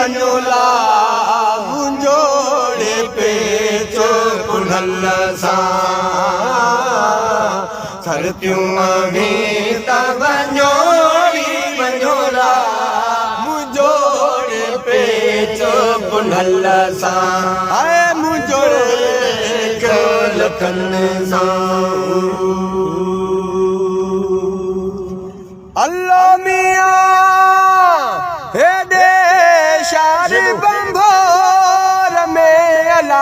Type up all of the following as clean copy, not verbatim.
वञोला मुंजोड़े पेचो पुनल सां सरतियूं अमीर वञोड़ी वञोला मुंजोड़े पेचो पुनल सां आए मुंजोड़े लखन सां अल्लाह मियां हेॾे शार बंभोर में अला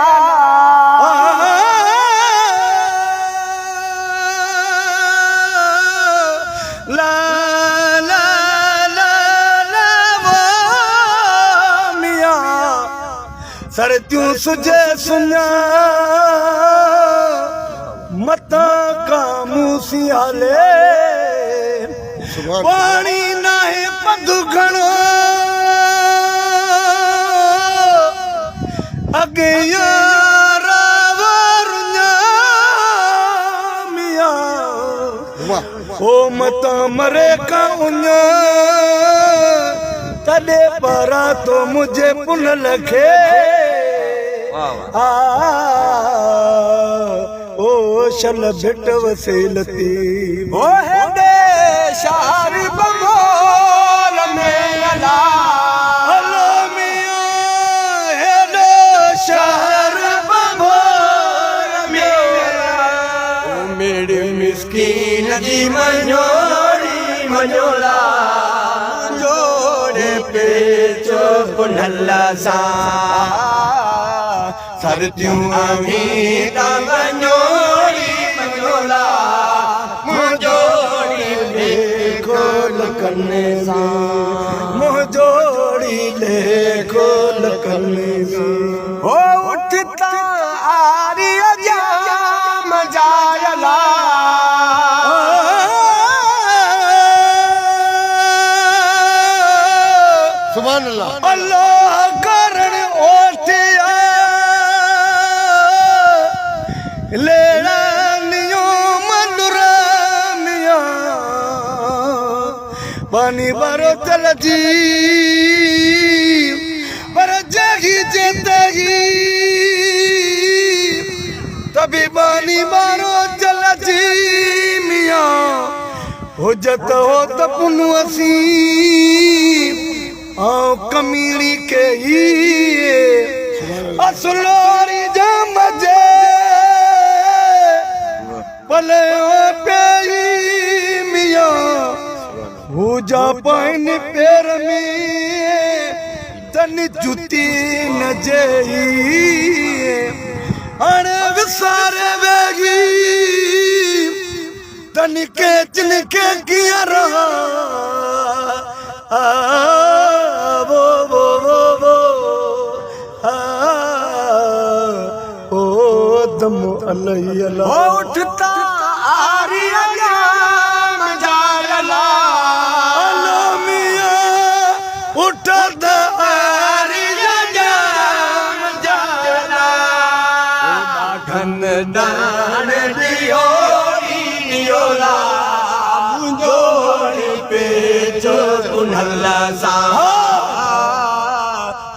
ला ला ला ला वो मियां सरतियूं सुजे सुञा मता कामू सियाले पानी नाहे पधु घणो अगे यारा वरुञा मियां ओ मता मरे काउञा तॾे परा तो मुझे पुन लखे ओ शल भिट वसीलती ओ हेॾे शार बंभोर में अला अलो मियां हेॾे शार बंभोर में अला मेरे मिस्कीन जी मञोड़ी मञोला जोड़े पेचो पुनल सां सरतियूं अमीर वञोड़ी वञोला मुंजोड़ी लेखो लखन सां मुंजोड़ी लेखो लखन सां हो उठता आरिया जाम जायला सुभान अल्लाह अल्लाह करण ओठिया लेड़ानियों मनुरानिया पानी बारो चल जी पर जगी जेतगी तभी पानी बारो चल जी मियां हो जत हो तपुनु असी आओ कमीली के ही असलोरी जम जे पले प्याई मियां हो जा पाइन पैर में तन जुती न जई अण विसारे वेगी तन के चिन के किया रहा वो वो वो वो ओ दम अलई अला उठता आरिया जाम जायला अलो मियां उठता आरिया जाम जायला घन दान दियो दियोला मुंजोड़ी पेचो पुनल सां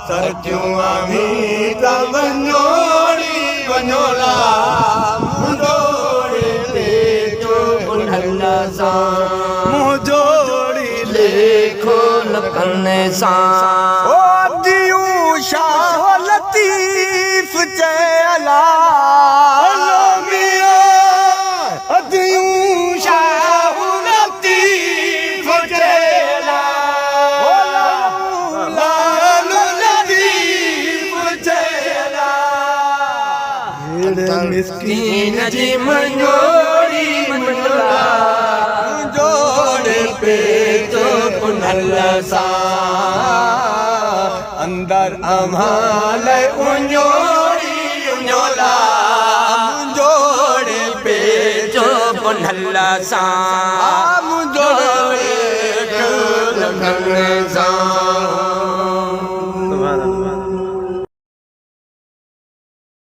सरतियूं अमीर वञोड़ी वञोला मुंजोड़ी लेखो पुनल सां मुंजोड़ी लेखो लखन सां ओ दियूं शाह लतीफ़ चयला अलो मियां दियूं शाह लतीफ़ चयला मिस्कीन जी मञोड़ी मञोला जोड़े पेचो पुनल सां अंदर अमाल उञोड़ी उञोला जोड़े पेचो पुनल सां जोड़े लखन सां